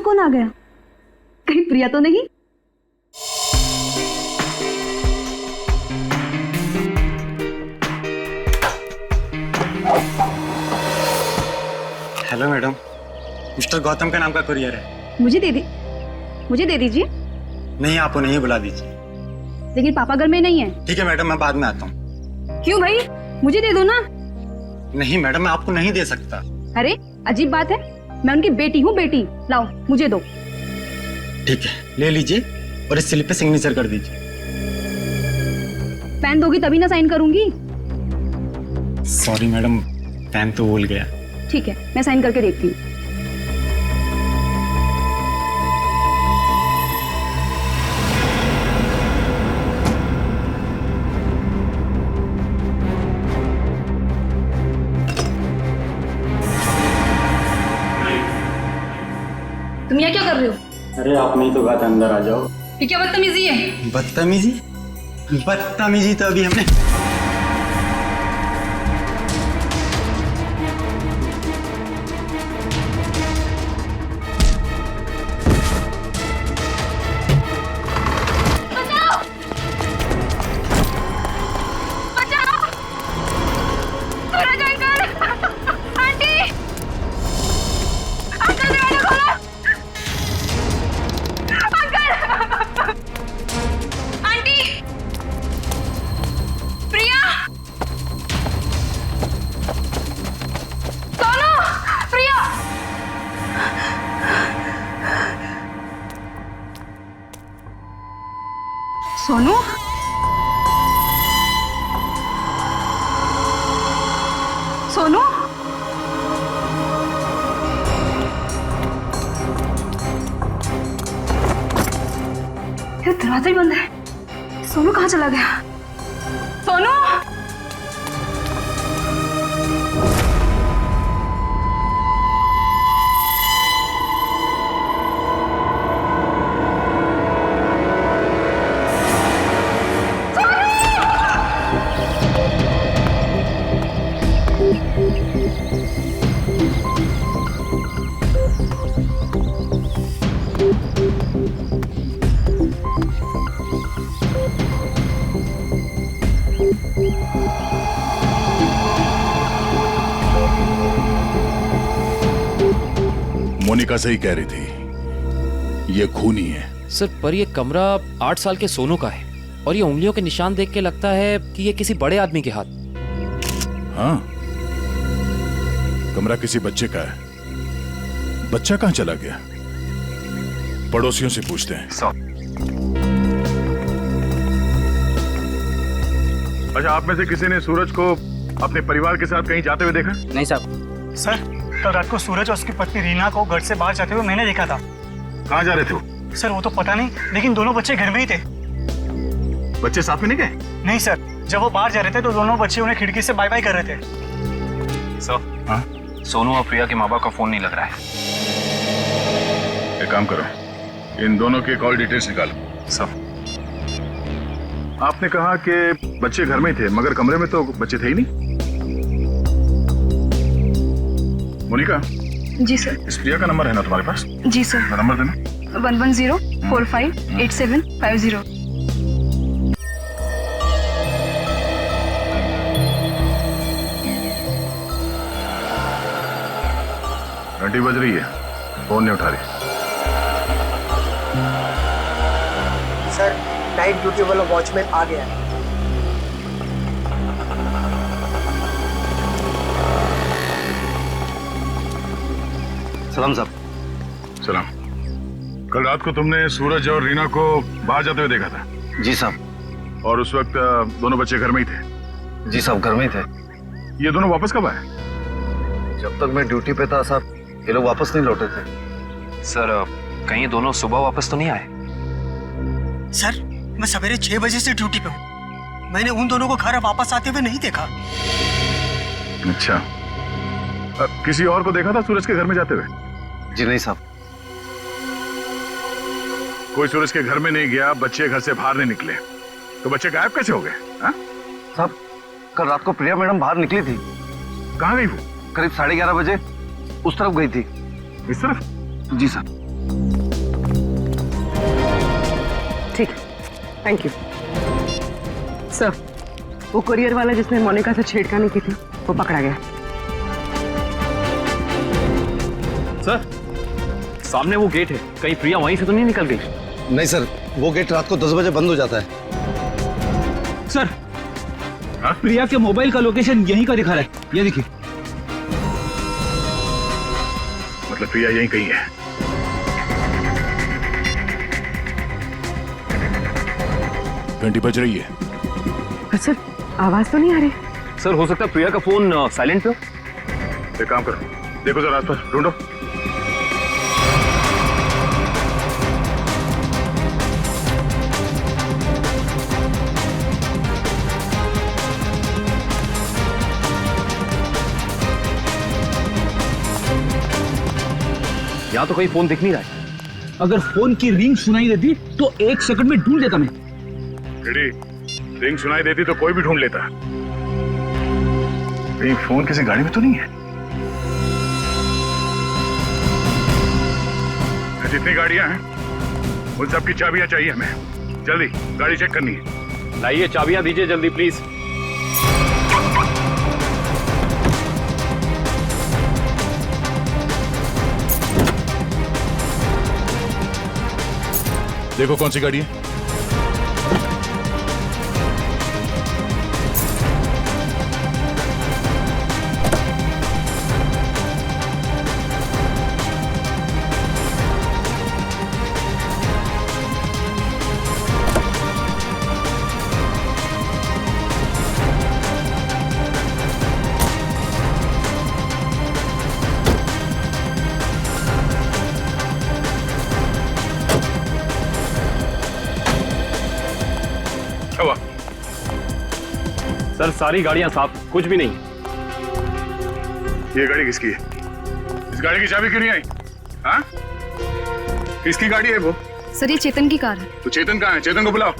कौन आ गया? कहीं प्रिया तो नहीं? हेलो मैडम, मिस्टर गौतम का नाम का कुरियर है। मुझे दे दीजिए। नहीं, आप उन्हें ही बुला दीजिए। लेकिन पापा घर में नहीं है। ठीक है मैडम, मैं बाद में आता हूँ। क्यों भाई, मुझे दे दो ना। नहीं मैडम, मैं आपको नहीं दे सकता। अरे अजीब बात है, मैं उनकी बेटी हूँ। बेटी लाओ, मुझे दो। ठीक है, ले लीजिए और इस स्लिप पे सिग्नेचर कर दीजिए। पेन दोगी तभी ना साइन करूंगी। सॉरी मैडम, पेन तो भूल गया। ठीक है, मैं साइन करके देखती हूँ। तुम यहाँ क्या कर रहे हो? अरे आपने ही तो कहा था अंदर आ जाओ। ये क्या बदतमीजी है? बदतमीजी तो अभी हमने सोनू, सोनू, ये दरवाजा ही बंद है। सोनू कहाँ चला गया? सोनू, मोनिका सही कह रही थी, ये खूनी है। सर, पर ये कमरा 8 साल के सोनू का है और ये उंगलियों के निशान देख के लगता है कि ये किसी बड़े आदमी के हाथ। हाँ, कमरा किसी बच्चे का है। बच्चा कहाँ चला गया? पड़ोसियों से पूछते हैं। अच्छा, आप में से किसी ने सूरज को अपने परिवार के साथ कहीं जाते हुए देखा? नहीं साहब। सर, कल रात को सूरज और उसकी पत्नी रीना को घर से बाहर जाते हुए मैंने देखा था। कहाँ जा रहे थे वो? सर वो तो पता नहीं, लेकिन दोनों बच्चे घर में ही थे। बच्चे साथ में नहीं गए? नहीं सर, जब वो बाहर जा रहे थे तो दोनों बच्चे उन्हें खिड़की से बाय बाय कर रहे थे। सर, हाँ? सोनू और प्रिया के माँ बाप का फोन नहीं लग रहा है। एक काम करो, इन दोनों के कॉल डिटेल्स निकालो। सर, आपने कहा कि बच्चे घर में ही थे, मगर कमरे में तो बच्चे थे ही नहीं। मोनिका, जी सर। इस प्रिया का नंबर है ना तुम्हारे पास? जी सर। नंबर देना। 110458750। घंटी बज रही है, फोन नहीं उठा रही। सर, नाइट ड्यूटी वाला वॉचमैन आ गया है। सलाम साहब। सलाम। कल रात को तुमने सूरज और रीना को बाहर जाते हुए देखा था? जी साहब। और उस वक्त दोनों बच्चे घर में ही थे? जी साहब, घर में ही थे। ये दोनों वापस कब आए? जब तक मैं ड्यूटी पे था साहब, ये लोग वापस नहीं लौटे थे। सर, कहीं ये दोनों सुबह वापस तो नहीं आए? सर, मैं सवेरे 6 बजे से ड्यूटी पे हूँ। मैंने उन दोनों को घर वापस आते हुए नहीं देखा। अच्छा, किसी और को देखा था सूरज के घर में जाते हुए? जी नहीं साहब। कोई सूरज के घर में नहीं गया, बच्चे घर से बाहर नहीं निकले, तो बच्चे गायब कैसे हो गए? साहब, कल रात को प्रिया मैडम बाहर निकली थी। कहाँ गई वो? करीब 11:30 बजे उस तरफ गई थी। इस तरफ? जी साहब। ठीक, थैंक यू सर। वो कुरियर वाला जिसने मोनिका से छेड़खानी की थी वो पकड़ा गया। सर, सामने वो गेट है, कहीं प्रिया वहीं से तो नहीं निकल गई? नहीं सर, वो गेट रात को 10 बजे बंद हो जाता है। सर, प्रिया के मोबाइल का लोकेशन यहीं का दिखा रहा है, ये देखिए। मतलब प्रिया यहीं कहीं है। घंटी बज रही है। सर, आवाज तो नहीं आ रही। सर, हो सकता है प्रिया का फोन साइलेंट पे हो। एक काम करो, देखो जरा आसपास ढूंढो। यहाँ तो कहीं फोन दिख नहीं रहा है। अगर फोन की रिंग सुनाई देती तो 1 सेकंड में ढूंढ लेता मैं। रिंग सुनाई देती तो कोई भी ढूंढ लेता। कहीं फोन किसी गाड़ी में तो नहीं है? जितनी गाड़ियां हैं उन सबकी चाबियां चाहिए हमें। जल्दी गाड़ी चेक करनी है। लाइए चाबियां दीजिए जल्दी प्लीज। देखो कौन सी गाड़ी है। सर, सारी गाड़ियां साफ, कुछ भी नहीं। ये गाड़ी किसकी है? इस गाड़ी की चाबी क्यों नहीं आई? हाँ? किसकी गाड़ी है वो? सर, ये चेतन की कार है। तो चेतन कहाँ है? चेतन को बुलाओ।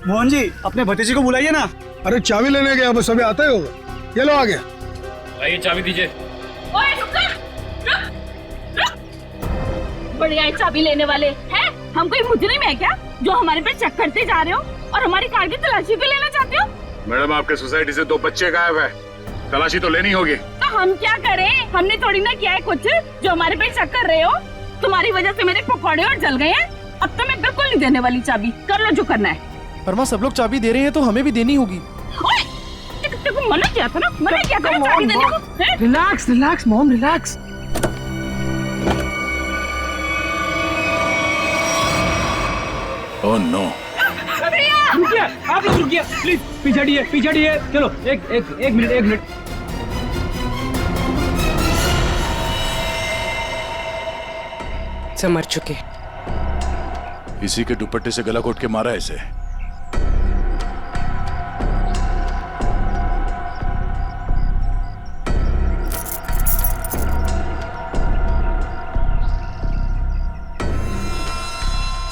मोहन जी, अपने भतीजे को बुलाइए ना। अरे चाबी लेने गया, बस अभी आता ही होगा। ये लो आ गया। लाइए चाबी दीजिए। बढ़िया चाबी लेने वाले हैं। हम कोई मुजरिम है क्या जो हमारे पे चेक करते जा रहे हो और हमारी कार की तलाशी भी लेना चाहते हो? मैडम, आपके सोसाइटी से 2 बच्चे गायब है, तलाशी तो लेनी होगी। तो हम क्या करें? हमने थोड़ी ना किया है कुछ जो हमारे पे शक कर रहे हो। तुम्हारी वजह से मेरे पकौड़े और जल गए हैं। अब तो मैं बिल्कुल नहीं देने वाली चाबी। कर लो जो करना है। पर माँ, सब लोग चाबी दे रहे हैं तो हमें भी देनी होगी। तेको मना किया था ना, मना किया था ना चाबी देने को। Relax relax mom, relax. Oh no. रुकिए, आप लोग रुकिए प्लीज। पीछे हटिए। चलो एक मिनट। सब मर चुके। इसी के दुपट्टे से गला घोट के मारा इसे।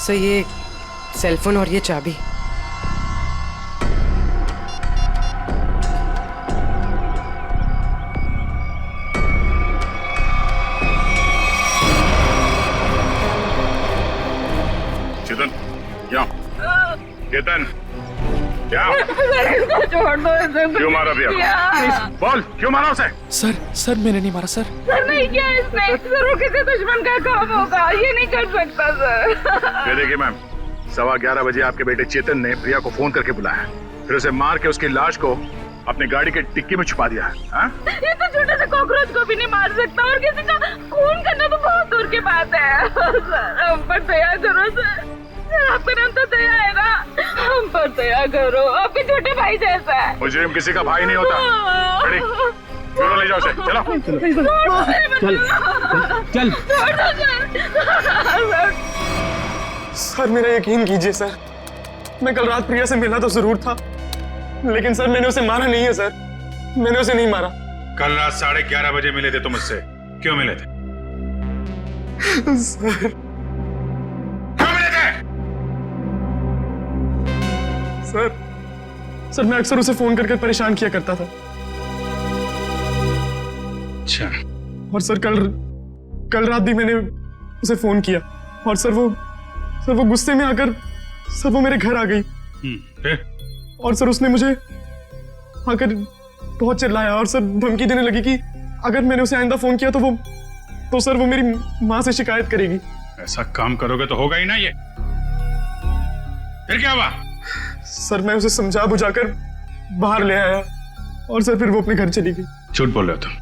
सर, ये सेलफोन और ये चाबी। चेतन, यहाँ। चेतन, यहाँ। छोड़ दो इसे। क्यों मारा भैया? बोल, क्यों मारा उसे? सर मैंने नहीं मारा सर। सर नहीं किया इसने। सर, वो किसी दुश्मन का काम होगा, ये नहीं कर सकता सर। ये देखिए मैम, 11:15 बजे आपके बेटे चेतन ने प्रिया को फोन करके बुलाया, फिर उसे मार के उसकी लाश को अपनी गाड़ी के डिक्की में छुपा दिया। ये तो छोटे से कॉकरोच को भी नहीं मार सकता और किसी का खून करना तो बहुत दूर की बात है। सर, हम पर दया करो सर। आपका नाम तो दया है ना, हम पर दया करो। आपके छोटे भाई जैसा है। मुजरिम किसी का भाई नहीं होता। चलो ले जाओ उसे, चलो। चल। सर, मेरा यकीन कीजिए सर, मैं कल रात प्रिया से मिला तो जरूर था, लेकिन सर मैंने उसे मारा नहीं है सर। मैंने उसे नहीं मारा। कल रात 11:30 बजे मिले थे तुम मुझसे, क्यों मिले थे? सर, क्यों मिले थे? सर मैं अक्सर उसे फोन करके परेशान किया करता था। अच्छा। और सर कल रात भी मैंने उसे फोन किया और सर वो गुस्से में आकर सर वो मेरे घर आ गई। फिर? और सर उसने मुझे आकर बहुत चिल्लाया और सर धमकी देने लगी कि अगर मैंने उसे आइंदा फोन किया तो सर वो मेरी माँ से शिकायत करेगी। ऐसा काम करोगे तो होगा ही ना ये। फिर क्या हुआ? सर मैं उसे समझा बुझाकर बाहर ले आया और सर फिर वो अपने घर चली गई। झूठ बोल रहे हो तुम,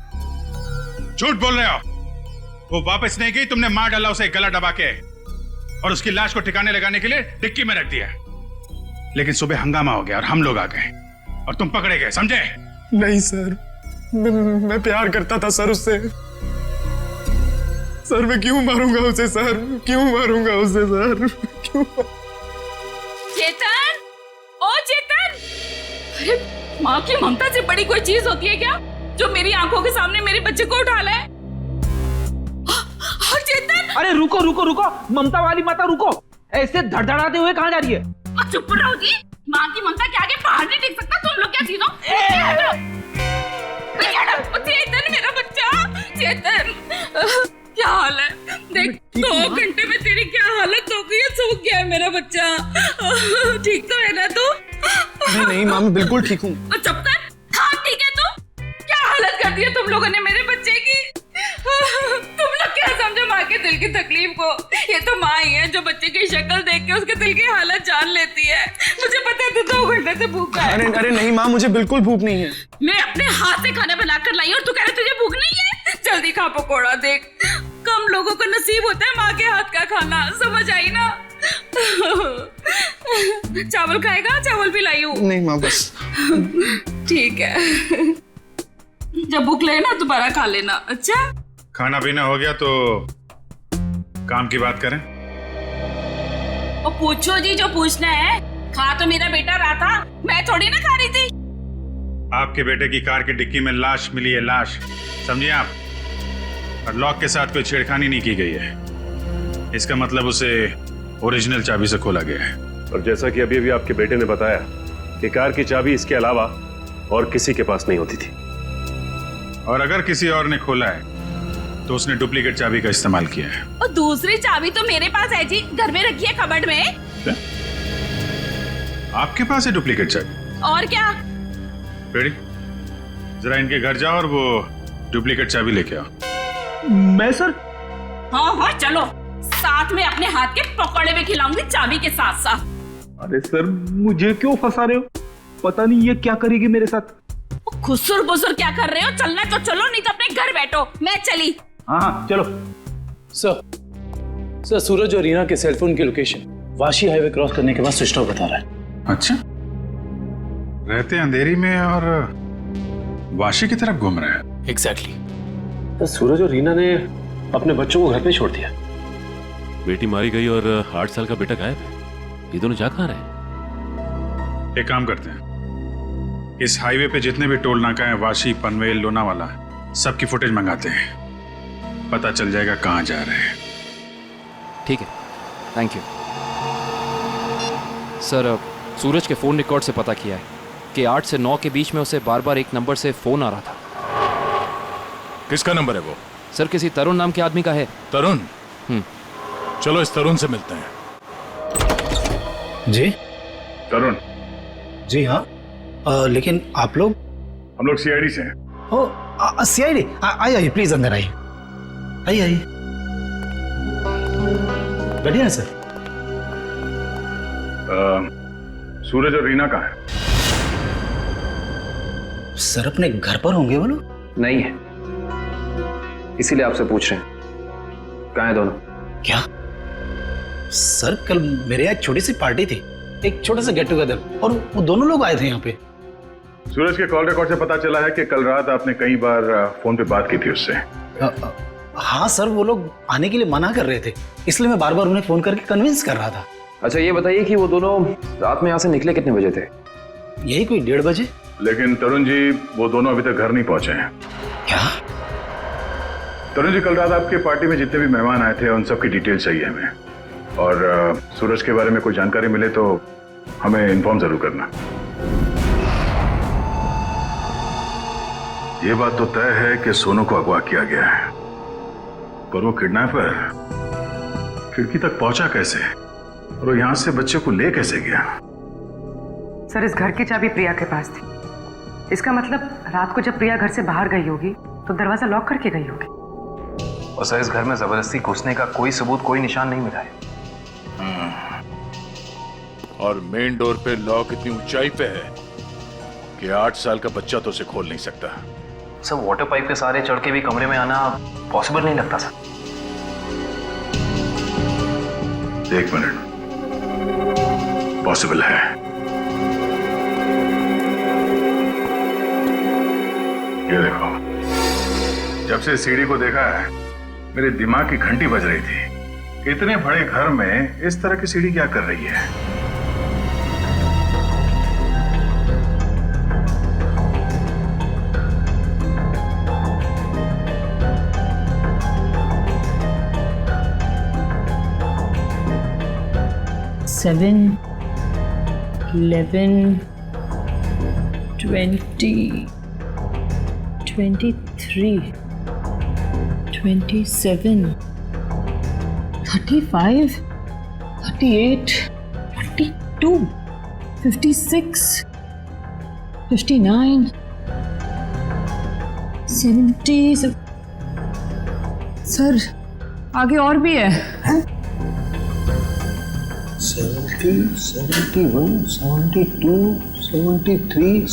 झूठ बोल रहे हो। वो वापस नहीं गई, तुमने मार डाला उसे गला दबा के और उसकी लाश को ठिकाने लगाने के लिए डिक्की में रख दिया। लेकिन सुबह हंगामा हो गया और हम लोग आ गए और तुम पकड़े गए, समझे? नहीं सर, मैं प्यार करता था सर उससे। सर मैं क्यों मारूंगा उसे सर, क्यों मारूंगा उसे सर, क्यों? चेतन, ओ चेतन! अरे माँ की ममता से बड़ी कोई चीज होती है क्या जो मेरी आंखों के सामने मेरे बच्चे को उठा ले? चेतन! अरे रुको रुको रुको, ममता वाली माता रुको, ऐसे धड़धड़ाते हुए कहाँ जा रही है? चुप रहो जी, माँ की ममता के आगे पहाड़ नहीं टिक सकता। तुम लोग क्या चीजों? चेतन मेरा बच्चा, चेतन क्या हाल है? देख 2 घंटे में तेरी क्या हालत हो गई है, सूख गया है मेरा बच्चा। ठीक तो है ना तू? नहीं माँ मैं बिल्कुल ठीक हूँ। चुप कर। हाँ ठीक है तू? क्या हालत कर दी है तुम लोगों ने मेरे बच्चे की? तुम लोग क्या समझो माँ के दिल की तकलीफ को? ये तो माँ ही है जो बच्चे की शक्ल देख के उसके दिल की हालत जान लेती है। मुझे पता है तू 2 घंटे से भूखा है। अरे नहीं माँ, मुझे बिल्कुल भूख नहीं है। मैं अपने हाथ से खाना बनाकर लाई और तू कह रहा तुझे भूख नहीं है? जल्दी खा पकोड़ा। देख कम लोगों को नसीब होता है माँ के हाथ का खाना, समझ आई ना? चावल खाएगा? चावल भी लाई हूँ। नहीं माँ बस। ठीक है, जब भूख लगे ना दोबारा खा लेना। अच्छा खाना पीना हो गया तो काम की बात करें। और पूछो जी जो पूछना है। खा तो मेरा बेटा रहा था, मैं थोड़ी ना खा रही थी। आपके बेटे की कार की डिक्की में लाश मिली है, लाश, समझिए आप। और लॉक के साथ कोई छेड़खानी नहीं की गई है। इसका मतलब उसे ओरिजिनल चाबी से खोला गया है। और जैसा कि अभी अभी आपके बेटे ने बताया कि कार की चाबी इसके अलावा और किसी के पास नहीं होती थी। और अगर किसी और ने खोला है तो उसने डुप्लीकेट चाबी का इस्तेमाल किया है। और दूसरी चाबी तो मेरे पास है जी, घर में रखी है कबर्ड में। क्या? आपके पास है डुप्लीकेट चाबी? और क्या? बेटी जरा इनके घर जाओ और वो डुप्लीकेट चाबी लेके आओ। मैं सर? हाँ चलो, साथ में अपने हाथ के पकौड़े भी खिलाऊंगी चाबी के साथ साथ। अरे सर मुझे क्यों फंसा रहे हो? पता नहीं ये क्या करेगी मेरे साथ। खुसुर बुसुर क्या कर रहे हो? चलना तो चलो, नहीं तो अपने घर बैठो। मैं चली। हाँ चलो। सर सूरज और रीना के सेलफोन की लोकेशन वाशी हाईवे क्रॉस करने के बाद स्विच ऑफ बता रहा है। अच्छा, रहते अंधेरी में और वाशी की तरफ घूम रहे हैं। एग्जैक्टली। तो सूरज और रीना ने अपने बच्चों को घर पे छोड़ दिया। बेटी मारी गई और 8 साल का बेटा गायब है। ये दोनों जा कहाँ रहे? एक काम करते हैं, इस हाईवे पे जितने भी टोल नाका हैं, वाशी, पनवेल, लोनावाला, सबकी फुटेज मंगाते हैं। पता चल जाएगा कहाँ जा रहे हैं। ठीक है, थैंक यू सर। सूरज के फोन रिकॉर्ड से पता किया है कि 8 से 9 के बीच में उसे बार बार एक नंबर से फोन आ रहा था। किसका नंबर है वो? सर किसी तरुण नाम के आदमी का है। तरुण? चलो इस तरुण से मिलते हैं। जी तरुण? जी हाँ, लेकिन आप लोग? हम लोग सीआईडी से हैं। ओ सीआईडी? आइए प्लीज अंदर आइए, आइए बैठिए ना सर। सूरज और रीना कहाँ है? सर अपने घर पर होंगे वो लोग? नहीं है, इसीलिए आपसे पूछ रहे हैं। कहाँ है दोनों? क्या सर, कल मेरे यहाँ एक छोटी सी पार्टी थी, एक छोटा सा गेट टुगेदर, और वो दोनों लोग आए थे यहाँ पे। सूरज के कॉल रिकॉर्ड से पता चला है कि कल रात आपने कई बार फोन पे बात की थी उससे। हाँ सर, वो लोग आने के लिए मना कर रहे थे, इसलिए मैं बार बार उन्हें फोन करके कन्विंस कर रहा था। अच्छा ये बताइए कि वो दोनों रात में यहाँ से निकले कितने बजे थे? यही कोई 1:30 बजे। लेकिन तरुण जी, वो दोनों अभी तक घर नहीं पहुंचे हैं। क्या? तरुण जी, कल रात आपके पार्टी में जितने भी मेहमान आए थे उन सब की डिटेल चाहिए हमें, और सूरज के बारे में कोई जानकारी मिले तो हमें इन्फॉर्म जरूर करना। ये बात तो तय है कि सोनू को अगवा किया गया है, पर वो किडनैपर खिड़की तक पहुंचा कैसे और वो यहां से बच्चे को ले कैसे गया? सर इस घर की चाबी प्रिया के पास थी। इसका मतलब रात को जब प्रिया घर से बाहर गई होगी तो दरवाजा लॉक करके गई होगी। और सर इस घर में जबरदस्ती घुसने का कोई सबूत, कोई निशान नहीं मिला है। और मेन डोर पे लॉक इतनी ऊंचाई पे है कि 8 साल का बच्चा तो उसे खोल नहीं सकता। सर वाटर पाइप के सहारे चढ़ के भी कमरे में आना पॉसिबल नहीं लगता सर। 1 मिनट, पॉसिबल है। ये देखो, जब से सीढ़ी को देखा है मेरे दिमाग की घंटी बज रही थी। इतने बड़े घर में इस तरह की सीढ़ी क्या कर रही है? Seven, 11, 20, 23, 27, 35, 38, 42, 56, 59, 70। सर आगे और भी है। 70, 71, 72, 73।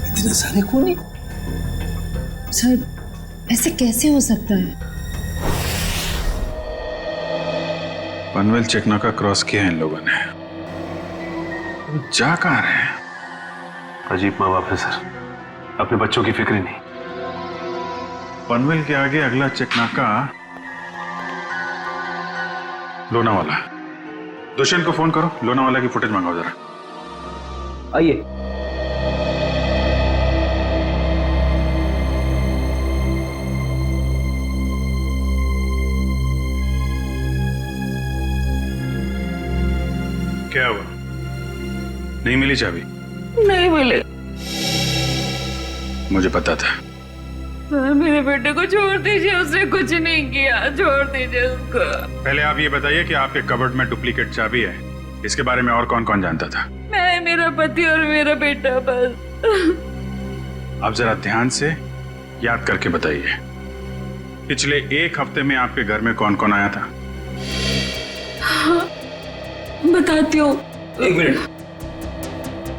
इतने सारे खून? सर ऐसे कैसे हो सकता है? पनवेल चेकनाका क्रॉस किया है इन लोगों ने। जा कहां रहे हैं? अजीब माँ बाप है सर, अपने बच्चों की फिक्र ही नहीं। पनवेल के आगे अगला चेकनाका लोनावाला। दुष्यंत को फोन करो, लोनावाला की फुटेज मंगाओ जरा। आइए। क्या हुआ? नहीं मिली चाबी? नहीं मिले। मुझे पता था। सर मेरे बेटे को छोड़ दीजिए, उसने कुछ नहीं किया, छोड़ दीजिए उसको। पहले आप ये बताइए कि आपके कबर्ड में डुप्लीकेट चाबी है, इसके बारे में और कौन कौन जानता था? मैं, मेरा पति और मेरा बेटा बस। आप जरा ध्यान से याद करके बताइए, पिछले 1 हफ्ते में आपके घर में कौन कौन आया था? बताती हूँ। 1 मिनट,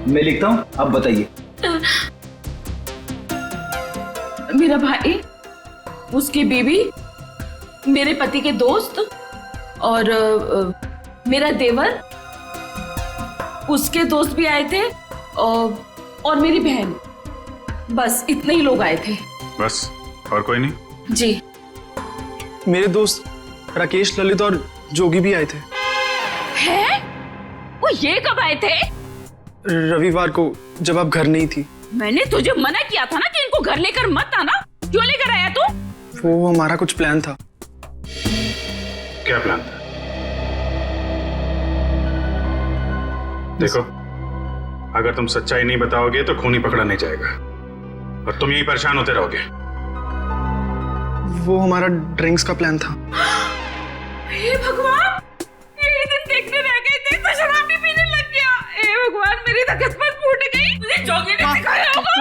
मैं लिखता हूँ, आप बताइए। मेरा भाई, उसकी बीवी, मेरे पति के दोस्त और मेरा देवर, उसके दोस्त भी आए थे और मेरी बहन। बस इतने ही लोग आए थे। बस, और कोई नहीं? जी। मेरे दोस्त राकेश, ललित और जोगी भी आए थे। हैं? वो ये कब आए थे? रविवार को, जब आप घर नहीं थी। मैंने तुझे मना किया था ना कि इनको घर लेकर मत आना। क्यों लेकर आया तू? वो हमारा कुछ प्लान था। क्या प्लान था? देखो, अगर तुम सच्चाई नहीं बताओगे तो खूनी पकड़ा नहीं जाएगा और तुम यही परेशान होते रहोगे। वो हमारा ड्रिंक्स का प्लान था। हे भगवान, यही दिन देखने रह गए थे तो शराब भी पीने लग गया। हे भगवान, मेरी तो किस्मत फूट गई। मुझे जोगी ने सिखाया होगा,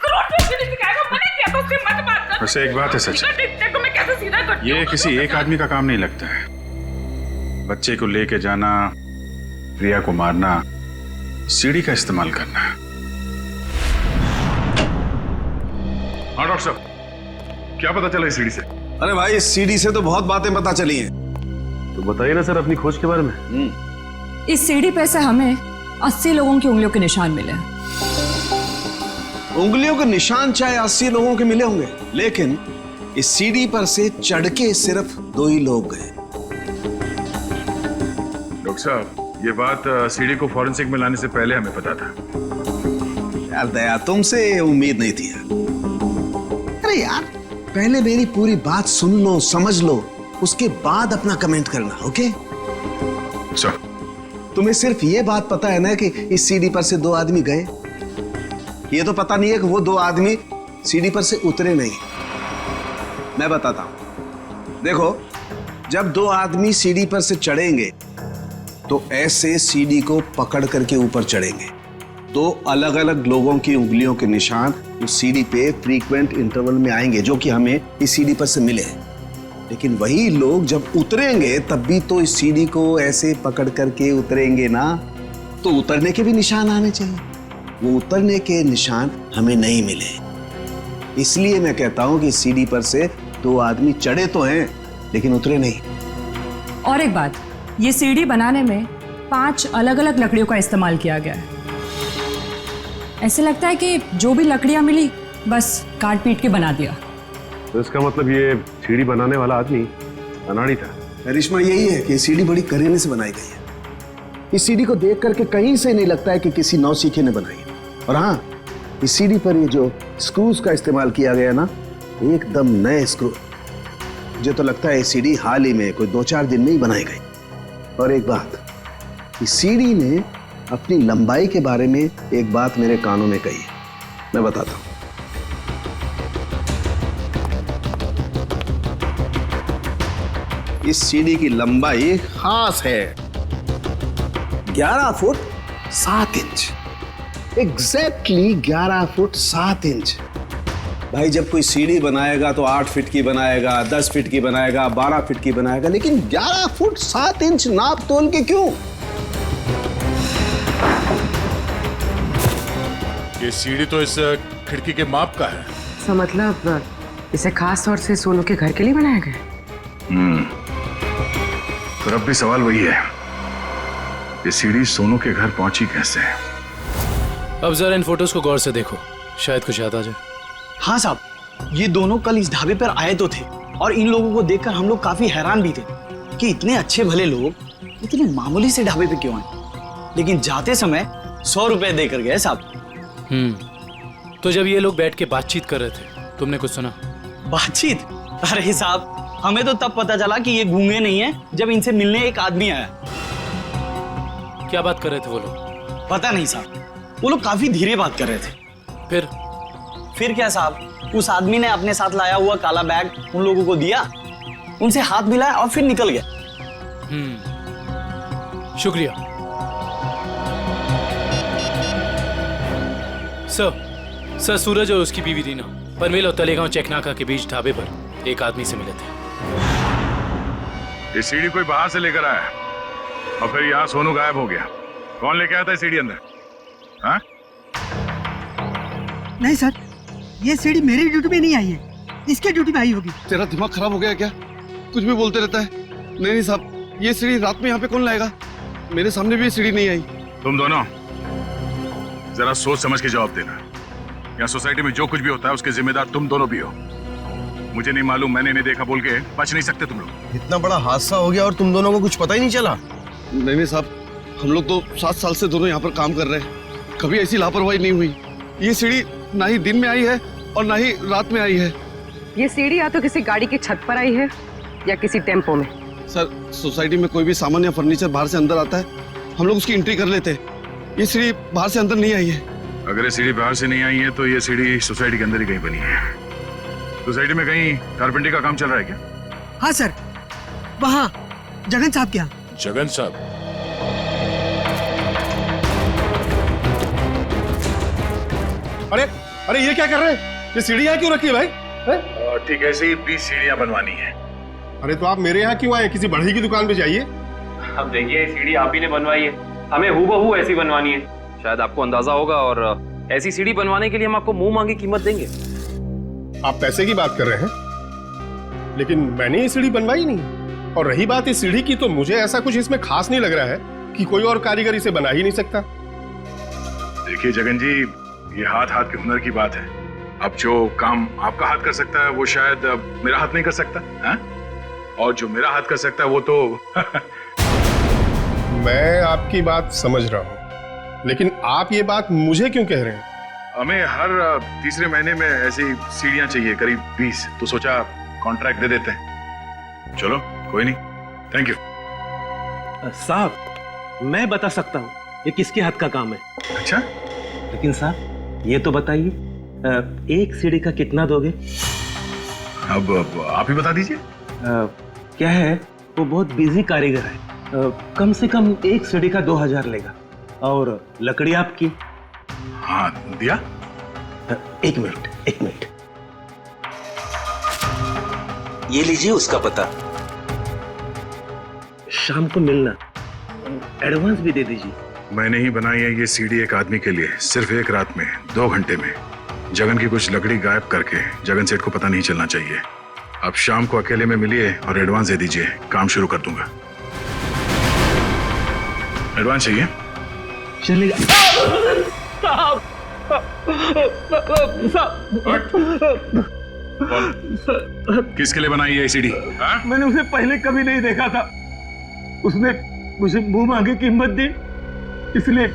करोड़पति ने सिखाया होगा। मैंने क्या तो उससे मत बात कर। वैसे एक बात है सच, देखो मैं कैसे सीधा करती हूँ। ये किसी एक आदमी का काम नहीं लगता है। बच्चे को लेके जाना, प्रिया को मारना, सीढ़ी का इस्तेमाल करना। हाँ डॉक्टर साहब, क्या पता चला इस सीढ़ी से? अरे भाई, इस सीढ़ी से तो बहुत बातें पता चली हैं। तो बताइए ना सर अपनी खोज के बारे में। इस सीढ़ी पे से हमें 80 लोगों की उंगलियों के निशान मिले। उंगलियों के निशान चाहे 80 लोगों के मिले होंगे, लेकिन इस सीढ़ी पर से चढ़ के सिर्फ 2 ही लोग गए। डॉक्टर साहब, ये बात सीढ़ी को फॉरेंसिक में लाने से पहले हमें पता था। यार दया, तुमसे उम्मीद नहीं थी यार। अरे यार, पहले मेरी पूरी बात सुन लो, समझ लो, उसके बाद अपना कमेंट करना, ओके? सर, तुम्हें सिर्फ ये बात पता है ना कि इस सीढ़ी पर से 2 आदमी गए? ये तो पता नहीं है कि वो दो आदमी सीढ़ी पर से उतरे नहीं। मैं बताता हूं, देखो, जब दो आदमी सीढ़ी पर से चढ़ेंगे तो ऐसे सीढ़ी को पकड़ करके ऊपर चढ़ेंगे। दो अलग अलग लोगों की उंगलियों के निशान उस सीढ़ी पे फ्रीक्वेंट इंटरवल में आएंगे, जो कि हमें इस सीढ़ी पर से मिले। लेकिन वही लोग जब उतरेंगे तब भी तो इस सीढ़ी को ऐसे पकड़ करके उतरेंगे ना, तो उतरने के भी निशान आने चाहिए। वो उतरने के निशान हमें नहीं मिले, इसलिए मैं कहता हूं कि सीढ़ी पर से दो आदमी चढ़े तो हैं लेकिन उतरे नहीं। और एक बात, ये सीढ़ी बनाने में 5 अलग अलग लकड़ियों का इस्तेमाल किया गया है। ऐसे लगता है कि जो भी लकड़ियां मिली बस काट पीट के बना दिया। तो इसका मतलब ये सीढ़ी बनाने वाला आदमी अनाड़ी था। करिश्मा यही है कि सीढ़ी बड़ी करीने से बनाई गई है। इस सीढ़ी को देख करके कहीं से नहीं लगता है कि किसी नौसीखे ने बनाई है। और हाँ, इस सीढ़ी पर ये जो स्क्रूज का इस्तेमाल किया गया ना, एकदम नए स्क्रू। मुझे तो लगता है ये सीढ़ी हाल ही में कोई 2-4 दिन में ही बनाई गई। और एक बात, इस सीढ़ी ने अपनी लंबाई के बारे में एक बात मेरे कानों में कही है, मैं बताता हूं। इस सीढ़ी की लंबाई खास है 11 foot 7 inch. Exactly 11 foot 7 inch. भाई जब कोई सीढ़ी बनाएगा तो 8 फीट की बनाएगा, 10 फीट की बनाएगा, 12 फीट की बनाएगा, लेकिन 11 फुट 7 इंच नाप तोल के क्यों? ये सीढ़ी तो इस खिड़की के माप का है। तो मतलब इसे खास तौर से सोनू के घर के लिए बनाया गया? तो अब भी सवाल वही है, ये सीढ़ी सोनू के घर पहुंची कैसे? अब जरा इन फोटोज को गौर से देखो, शायद कुछ याद आ जाए। हाँ साहब, ये दोनों कल इस ढाबे पर आए तो थे और इन लोगों को देखकर हम लोग काफी हैरान भी थे कि इतने अच्छे भले लोग इतने मामूली से ढाबे पे क्यों आए। लेकिन जाते समय 100 रुपए देकर गए साहब। तो जब ये लोग बैठ के बातचीत कर रहे थे, तुमने कुछ सुना? बातचीत? अरे साहब, हमें तो तब पता चला कि ये गूंगे नहीं है जब इनसे मिलने एक आदमी आया। क्या बात कर रहे थे वो लोग? पता नहीं साहब, वो लोग काफी धीरे बात कर रहे थे। फिर क्या साहब, उस आदमी ने अपने साथ लाया हुआ काला बैग उन लोगों को दिया, उनसे हाथ मिलाया और फिर निकल गया। शुक्रिया सर। सूरज और उसकी बीवी रीना पनवेल और तलेगांव चेकनाका के बीच ढाबे पर एक आदमी से मिले थे। ये सीढ़ी कोई बाहर से लेकर आया और फिर यहाँ सोनू गायब हो गया। कौन लेके आया था सीढ़ी अंदर? हाँ? नहीं सर, ये सीढ़ी मेरी ड्यूटी में नहीं आई है, इसके ड्यूटी में आई होगी। तेरा दिमाग खराब हो गया क्या? कुछ भी बोलते रहता है। नहीं साहब, ये सीढ़ी रात में यहाँ पे कौन लाएगा? मेरे सामने भी ये सीढ़ी नहीं आई। तुम दोनों जरा सोच समझ के जवाब देना। यहाँ सोसाइटी में जो कुछ भी होता है उसके जिम्मेदार तुम दोनों भी हो। मुझे नहीं मालूम, मैंने नहीं देखा बोल के बच नहीं सकते तुम लोग। इतना बड़ा हादसा हो गया और तुम दोनों को कुछ पता ही नहीं चला? नहीं साहब, हम लोग तो 7 साल से दोनों यहाँ पर काम कर रहे हैं, कभी ऐसी लापरवाही नहीं हुई। ये सीढ़ी ना ही दिन में आई है और ना ही रात में आई है। ये सीढ़ी या तो किसी गाड़ी की छत पर आई है या किसी टेम्पो में। सर, सोसाइटी में कोई भी सामान या फर्नीचर बाहर से अंदर आता है, हम लोग उसकी एंट्री कर लेते हैं। ये सीढ़ी बाहर से अंदर नहीं आई है। अगर ये सीढ़ी बाहर से नहीं आई है तो ये सीढ़ी सोसाइटी के अंदर ही कहीं बनी है। सोसाइटी में कहीं कारपेंटरी का काम चल रहा है क्या? हाँ सर, वहाँ जगन साहब क्या? जगन साहब? अरे ये क्या कर रहे हैं? ये सीढ़ी यहाँ क्यों रखी है भाई? ठीक है, ऐसे ही 20 सीढ़ियाँ बनवानी है। अरे तो आप मेरे यहाँ क्यों आए? किसी बढ़ई की दुकान पे जाइए। अब देखिए, सीढ़ी आप ही ने बनवाई है, हमें हूबहू ऐसी बनवानी है। शायद आपको अंदाजा होगा, और ऐसी सीढ़ी बनवाने के लिए हम आपको मुंह मांगी कीमत देंगे। आप पैसे की बात कर रहे हैं, लेकिन मैंने ये सीढ़ी बनवाई नहीं। और रही बात इस सीढ़ी की, तो मुझे ऐसा कुछ इसमें खास नहीं लग रहा है कि कोई और कारीगर इसे बना ही नहीं सकता। देखिए जगन जी, ये हाथ हाथ के हुनर की बात है। अब जो काम आपका हाथ कर सकता है वो शायद मेरा हाथ नहीं कर सकता है? और जो मेरा हाथ कर सकता है वो तो मैं आपकी बात समझ रहा हूँ, लेकिन आप ये बात मुझे क्यों कह रहे हैं? हमें हर तीसरे महीने में ऐसी सीढ़ियां चाहिए, करीब 20, तो सोचा कॉन्ट्रैक्ट दे देते हैं। चलो कोई नहीं, थैंक यू। साहब, मैं बता सकता हूँ ये किसके हाथ का काम है। अच्छा? लेकिन साहब, ये तो बताइए, एक सीढ़ी का कितना दोगे? अब आप ही बता दीजिए। क्या है, वो बहुत बिजी कारीगर है, कम से कम एक सीढ़ी का 2000 लेगा। और लकड़ी आपकी? हाँ, दिया। एक मिनट, ये लीजिए उसका पता। शाम को मिलना, एडवांस भी दे दीजिए। मैंने ही बनाई है ये सीढ़ी एक आदमी के लिए, सिर्फ एक रात में, 2 घंटे में। जगन की कुछ लकड़ी गायब करके जगन सेठ को पता नहीं चलना चाहिए। आप शाम को अकेले में मिलिए और एडवांस दे दीजिए, काम शुरू कर दूंगा। एडवांस चाहिए? चलेगा। किसके लिए बनाई है सीढ़ी? मैंने उसे पहले कभी नहीं देखा था, उसने मुझे मुंह मांगे कीमत दी, इसलिए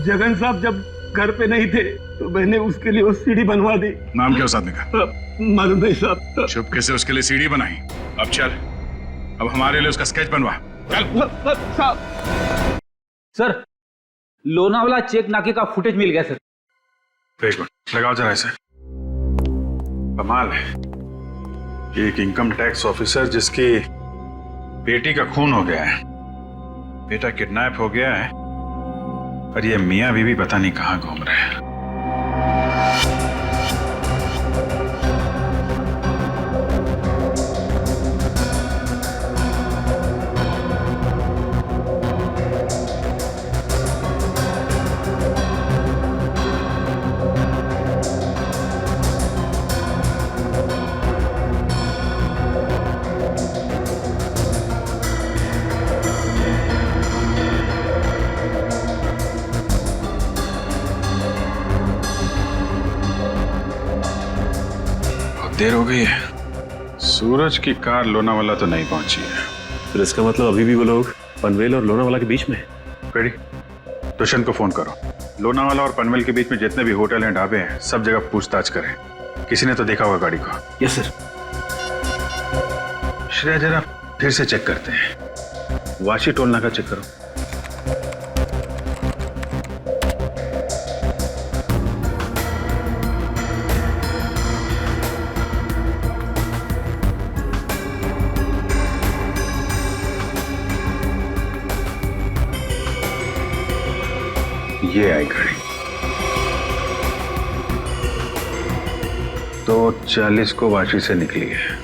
जगन साहब जब घर पे नहीं थे तो मैंने उसके लिए वो सीढ़ी बनवा दी। नाम क्या उस आदमी का? मालूम नहीं साहब। चुपके से उसके लिए सीढ़ी बनाई। अब चल, अब हमारे लिए उसका स्केच बनवा। चल। सर, लोनावाला चेक नाके का फुटेज मिल गया सर। एक मिनट लगाओ जरा इसे। कमाल है, एक इनकम टैक्स ऑफिसर जिसकी बेटी का खून हो गया है, बेटा किडनैप हो गया है, और ये मियां बीवी पता नहीं कहां घूम रहे हैं। देर हो गई है, सूरज की कार लोनावाला तो नहीं पहुंची है। फिर इसका मतलब अभी भी वो लोग पनवेल और लोनावाला के बीच में है। रेडी, दुष्यंत को फोन करो। लोनावाला और पनवेल के बीच में जितने भी होटल हैं, ढाबे हैं, सब जगह पूछताछ करें। किसी ने तो देखा होगा गाड़ी को। Yes sir. श्रेया जरा फिर से चेक करते हैं, वाशी टोल नाका चेक करो। ये आई गाड़ी 2:40 को वाशी से निकली है।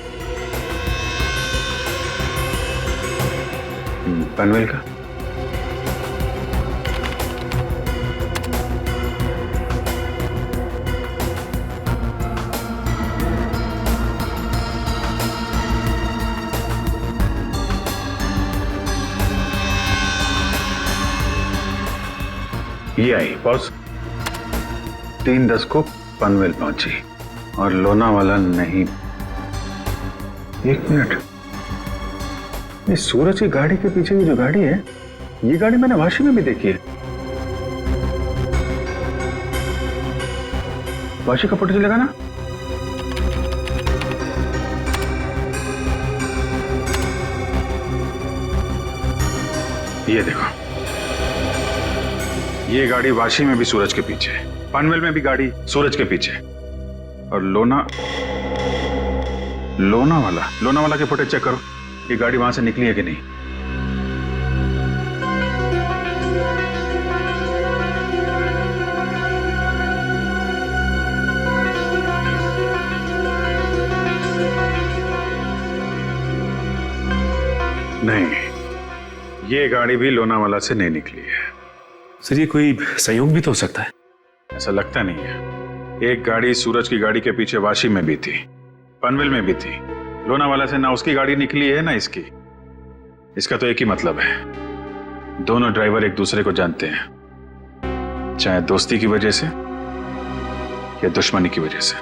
पनवेल का ये आई बॉस 3:10 को पनवेल पहुंची और लोनावाला नहीं। एक मिनट, ये सूरज की गाड़ी के पीछे की जो गाड़ी है, ये गाड़ी मैंने वाशी में भी देखी है। वाशी का फोटो लगा ना? ये देखो, ये गाड़ी वाशी में भी सूरज के पीछे, पनवेल में भी गाड़ी सूरज के पीछे, और लोनावाला के फुटेज चेक करो, ये गाड़ी वहां से निकली है कि नहीं। नहीं, ये गाड़ी भी लोनावाला से नहीं निकली है। सर, ये कोई संयोग भी तो हो सकता है। ऐसा लगता नहीं है। एक गाड़ी सूरज की गाड़ी के पीछे वाशी में भी थी, पनवेल में भी थी। लोनावाला से ना उसकी गाड़ी निकली है ना इसकी। इसका तो एक ही मतलब है, दोनों ड्राइवर एक दूसरे को जानते हैं, चाहे दोस्ती की वजह से या दुश्मनी की वजह से।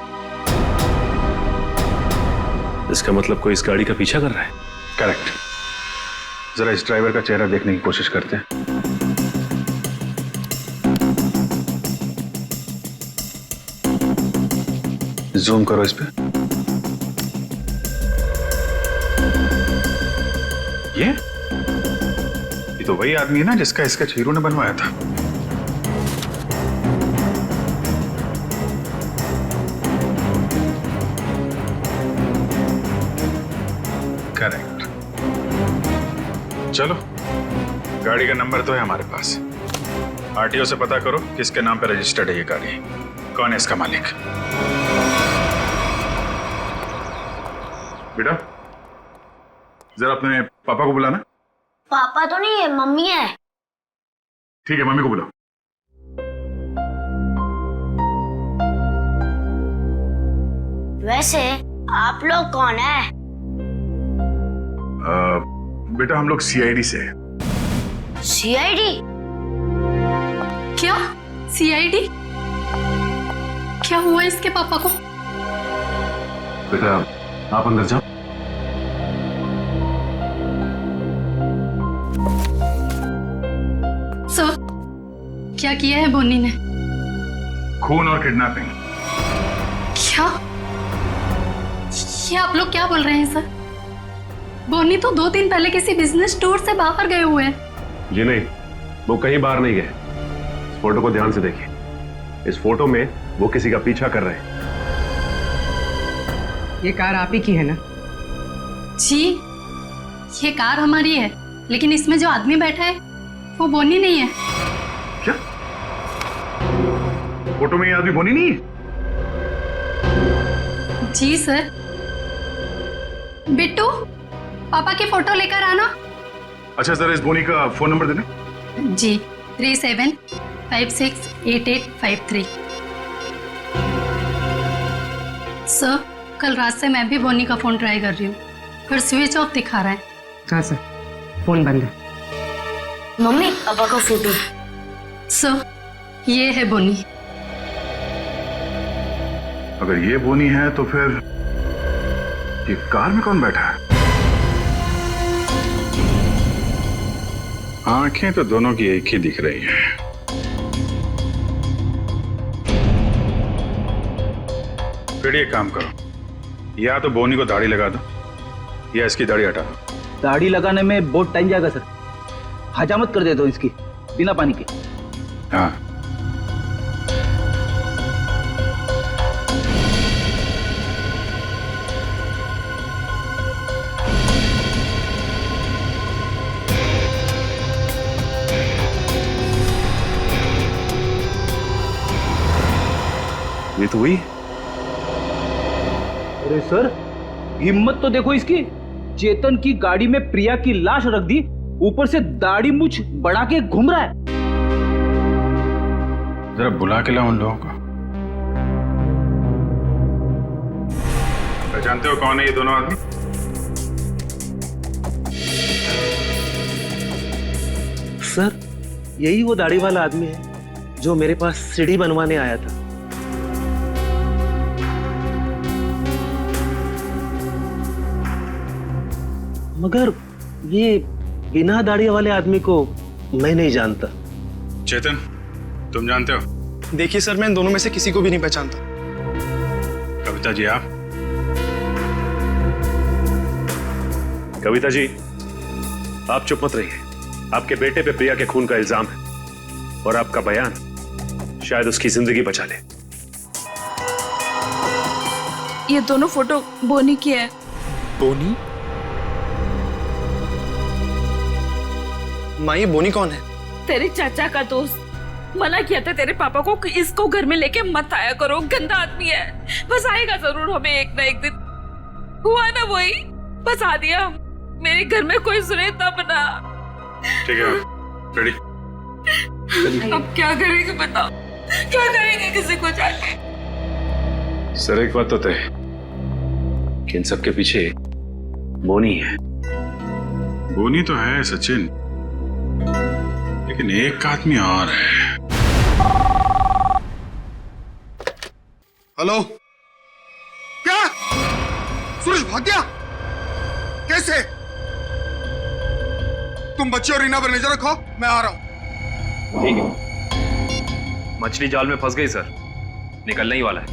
इसका मतलब कोई इस गाड़ी का पीछा कर रहा है। करेक्ट। जरा इस ड्राइवर का चेहरा देखने की कोशिश करते हैं। जूम करो इस पे। ये तो वही आदमी है ना जिसका स्केच हीरो ने बनवाया था। चलो, गाड़ी का नंबर तो है हमारे पास। आरटीओ से पता करो किसके नाम पे रजिस्टर्ड है ये गाड़ी, कौन है इसका मालिक। बेटा जरा अपने पापा को बुलाना। पापा तो नहीं है, मम्मी है। ठीक है, मम्मी को बुलाओ। वैसे आप लोग कौन है? बेटा हम लोग सीआईडी से हैं। सीआईडी? क्या सीआईडी? क्या हुआ इसके पापा को? बेटा आप अंदर जाओ। सर, क्या किया है बोनी ने? खून और किडनैपिंग। क्या? ये आप लोग क्या बोल रहे हैं सर? बोनी तो 2 दिन पहले किसी बिजनेस टूर से बाहर गए हुए हैं। जी नहीं, वो कहीं बाहर नहीं गए। इस फोटो को ध्यान से देखिए। इस फोटो में वो किसी का पीछा कर रहे हैं। ये कार आप ही की है ना? जी, ये कार हमारी है, लेकिन इसमें जो आदमी बैठा है वो बोनी नहीं है। क्या? फोटो में ये आदमी बोनी नहीं है? जी सर। बिट्टू, पापा की फोटो लेकर आना। अच्छा जरा इस बोनी का फोन नंबर देना। जी, 37568853। सर, कल रात से मैं भी बोनी का फोन ट्राई कर रही हूँ, पर स्विच ऑफ दिखा रहा है। हाँ सर, फोन बंद है। मम्मी, पापा का फोटो। सर, ये है बोनी। अगर ये बोनी है तो फिर ये कार में कौन बैठा है? आंखें तो दोनों की एक ही दिख रही हैं। फिर ये काम करो, या तो बोनी को दाढ़ी लगा दो या इसकी दाढ़ी हटा दो। दाढ़ी लगाने में बहुत टाइम जाएगा सर, हजामत कर दे दो इसकी बिना पानी के। हाँ, ये तो हुई। अरे सर, हिम्मत तो देखो इसकी। चेतन की गाड़ी में प्रिया की लाश रख दी, ऊपर से दाढ़ी मूछ बढ़ा के घूम रहा है। जरा बुला के लाओ उन लोगों को। जानते हो कौन है ये दोनों आदमी? सर, यही वो दाढ़ी वाला आदमी है जो मेरे पास सीढ़ी बनवाने आया था। मगर ये बिना दाढ़ी वाले आदमी को मैं नहीं जानता। चेतन, तुम जानते हो? देखिए सर, मैं इन दोनों में से किसी को भी नहीं पहचानता। कविता जी आप? कविता जी आप चुप मत रहिए। आपके बेटे पे प्रिया के खून का इल्जाम है और आपका बयान शायद उसकी जिंदगी बचा ले। ये दोनों फोटो बोनी की है। बोनी? माँ, ये बोनी कौन है? तेरे चाचा का दोस्त। मना किया था तेरे पापा को कि इसको घर में लेके मत आया करो, गंदा आदमी है। बस आएगा जरूर हमें एक ना एक दिन। हुआ ना वही, बस आ दिया। मेरे घर में कोई सुने तब ना। ठीक है, रेडी? अब क्या करेंगे बताओ, क्या करेंगे किसी को जाके? सर एक बात तो तय है कि इन सबके पीछे बोनी है। बोनी तो है सचिन, लेकिन एक आदमी और है। हेलो, क्या सूरज भाग गया? कैसे? तुम बच्चे और रीना पर नजर रखो, मैं आ रहा हूं। ठीक है। मछली जाल में फंस गई सर, निकलने ही वाला है।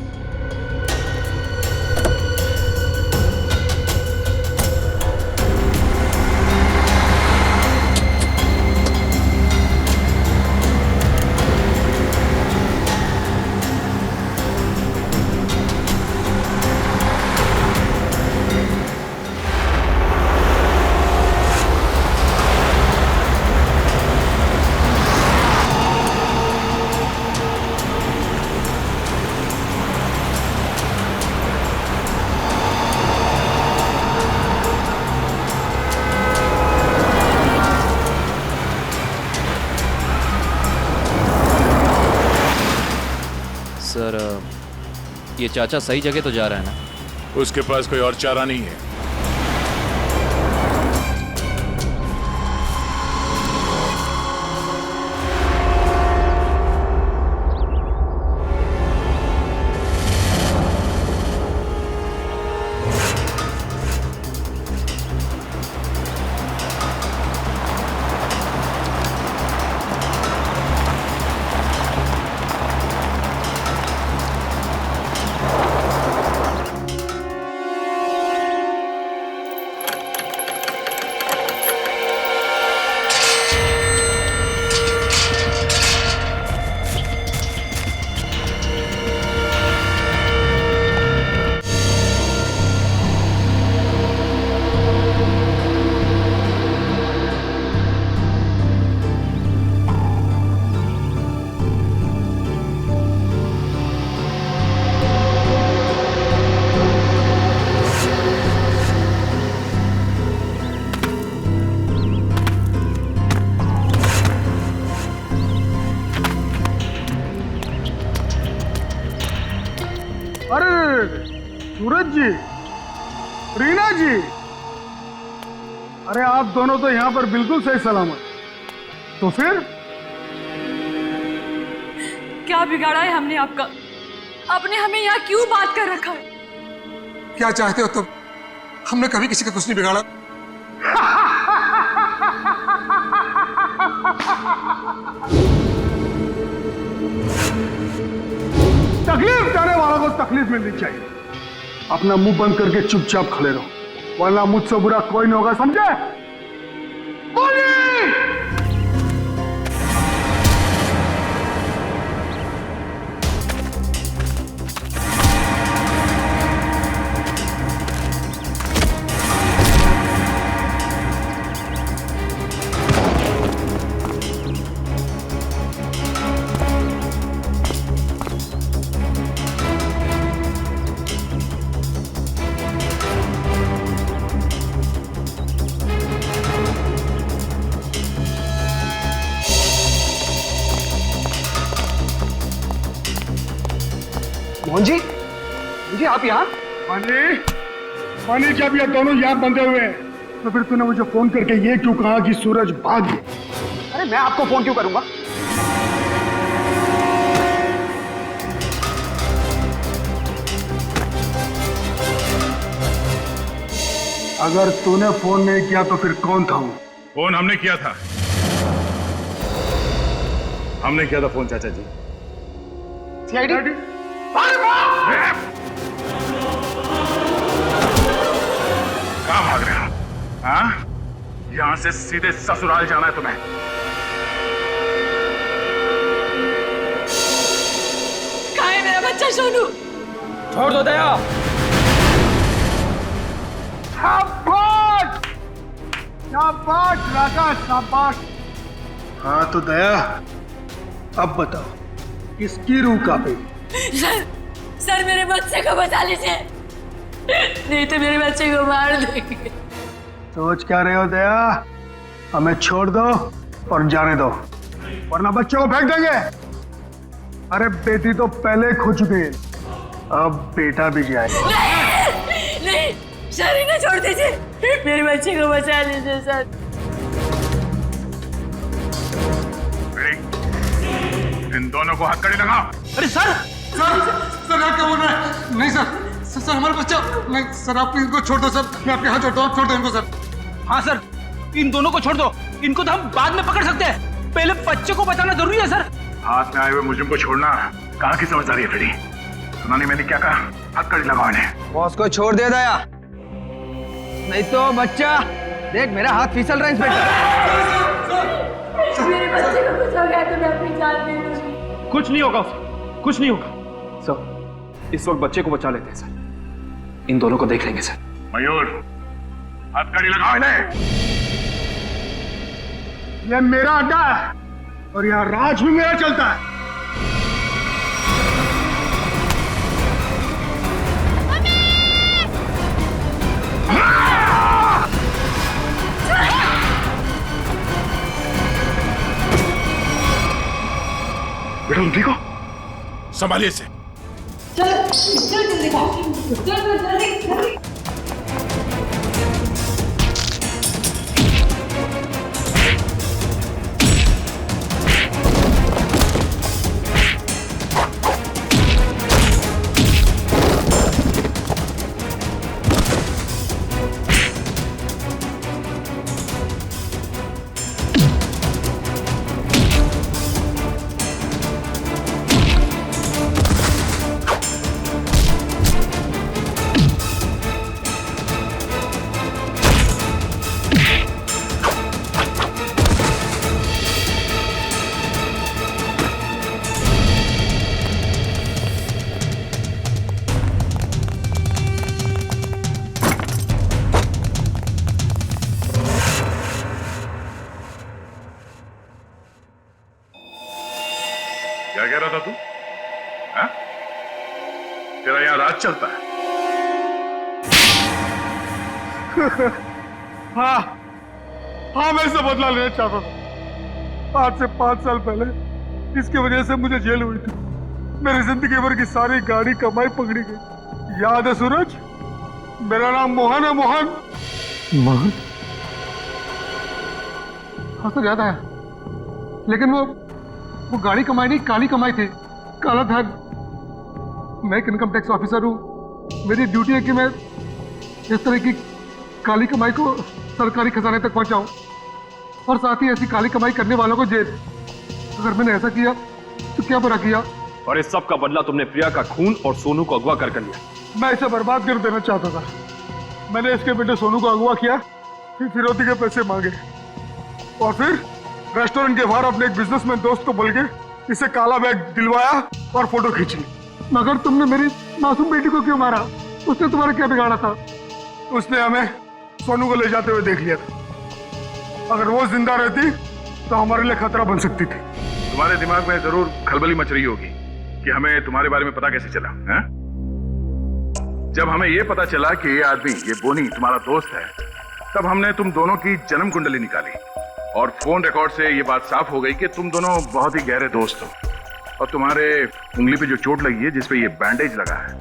सर ये चाचा सही जगह तो जा रहा है ना? उसके पास कोई और चारा नहीं है। सूरज जी, रीना जी, अरे आप दोनों तो यहाँ पर बिल्कुल सही सलामत। तो फिर क्या बिगाड़ा है हमने आपका? आपने हमें यहाँ क्यों बात कर रखा है? क्या चाहते हो तुम? हमने कभी किसी का कुछ नहीं बिगाड़ा। तकलीफ देने वालों को तकलीफ मिलनी चाहिए। अपना मुंह बंद करके चुपचाप खड़े रहो, वरना मुझसे बुरा कोई नहीं होगा, समझे? बोलिए। मोहन जी, जी आप यहाँ? पानी जब ये दोनों यहाँ बंधे हुए हैं, तो फिर तूने मुझे फोन करके ये क्यों कहा कि सूरज भाग गया? अरे मैं आपको फोन क्यों करूंगा? अगर तूने फोन नहीं किया तो फिर कौन था वो? फोन हमने किया था। हमने किया था फोन चाचा जी। सीआईडी? कहाँ भाग रहे हो? हाँ? यहां से सीधे ससुराल जाना है तुम्हें। कहाँ है मेरा बच्चा सोनू? छोड़ दो दया। शाबाश! शाबाश राजा, शाबाश। हाँ तो दया, अब बताओ किसकी रूह कांपेगी? सर मेरे बच्चे को बचा लीजिए, नहीं तो मेरे बच्चे को मार देंगे। सोच क्या रहे हो दया? हमें छोड़ दो और जाने दो, वरना बच्चों को फेंक देंगे। अरे बेटी तो पहले खो चुकी है, अब बेटा भी जाए। नहीं सर, इन्हें छोड़ दीजिए, मेरे बच्चे को बचा लीजिए सर। इन दोनों को हथकड़ी लगाओ। अरे सर आप क्या बोल रहे हैं? नहीं सर हमारा बच्चा नहीं सर, आप इनको छोड़ दो सर, मैं आपके हाथ जोड़ता हूँ, छोड़ दो इनको सर। हाँ सर, इन दोनों को छोड़ दो, इनको तो हम बाद में पकड़ सकते हैं, पहले बच्चे को बचाना जरूरी है सर। हाथ में आए हुए मुझे को छोड़ना कहाँ की समझदारी है फ्रेडी? सुना नहीं मैंने क्या कहा? हथकड़ी लगाओ इन्हें। बॉस को छोड़ दे दया, नहीं तो बच्चा देख मेरा हाथ फिसल रहा है इंस्पेक्टर। मेरे बच्चे को कुछ हो गया तो मैं अपनी जान दे दूंगी। कुछ नहीं होगा उसे, कुछ नहीं होगा सर। इस वक्त बच्चे को बचा लेते हैं सर, इन दोनों को देख लेंगे सर। मयूर, हथकड़ी लगाओ इन्हें। ये मेरा अड्डा है और यहाँ राज भी मेरा चलता है। बेटा तुम ठीक हो? संभालिए इसे, क्या कह रहा था तू? हाँ? तेरा यहाँ राज चलता है? हाँ हाँ, मैं इससे बदला लेना चाहता था। आज से 5 साल पहले इसकी वजह से मुझे जेल हुई थी। मेरी जिंदगी भर की सारी गाड़ी कमाई पकड़ी गई। याद है सूरज? मेरा नाम मोहन है, मोहन। मोहन? हाँ सर, याद आया। लेकिन वो गाड़ी कमाई नहीं, काली कमाई थी। काला धन। मैं एक इनकम टैक्स ऑफिसर हूँ। मेरी ड्यूटी है कि मैं इस तरह की काली कमाई को सरकारी खजाने तक पहुंचाऊं और साथ ही ऐसी काली कमाई करने वालों को जेल। अगर मैंने ऐसा किया तो क्या बुरा किया? और इस सब का बदला तुमने प्रिया का खून और सोनू को अगवा कर लिया। मैं इसे बर्बाद कर देना चाहता था। मैंने इसके बेटे सोनू को अगवा किया, फिर फिरौती के पैसे मांगे और फिर रेस्टोरेंट के बाहर अपने एक बिजनेसमैन दोस्त को बोल के इसे काला बैग दिलवाया और फोटो खींची। मगर तुमने मेरी मासूम बेटी को क्यों मारा? उसने तुम्हारा क्या बिगाड़ा था? उसने हमें सोनू को ले जाते हुए देख लिया था। अगर वो जिंदा रहती तो हमारे लिए खतरा बन सकती थी। तुम्हारे दिमाग में जरूर खलबली मच रही होगी कि हमें तुम्हारे बारे में पता कैसे चला है? जब हमें ये पता चला कि ये आदमी, ये बोनी तुम्हारा दोस्त है, तब हमने तुम दोनों की जन्म कुंडली निकाली और फोन रिकॉर्ड से ये बात साफ हो गई कि तुम दोनों बहुत ही गहरे दोस्त हो। और तुम्हारे उंगली पे जो चोट लगी है, जिसपे ये बैंडेज लगा है,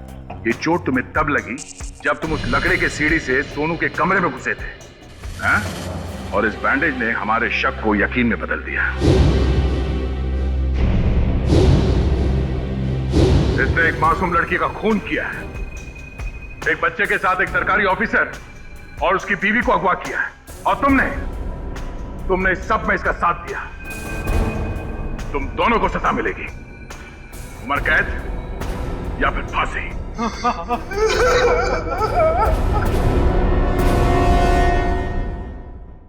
ये चोट तुम्हें तब लगी जब तुम उस लकड़े के सीढ़ी से सोनू के कमरे में घुसे थे, हैं? और इस बैंडेज ने हमारे शक को यकीन में बदल दिया। इसने एक मासूम लड़की का खून किया है, एक बच्चे के साथ एक सरकारी ऑफिसर और उसकी बीवी को अगवा किया है, और तुमने इस सब में इसका साथ दिया। तुम दोनों को सजा मिलेगी, उम्र कैद या फिर फांसी।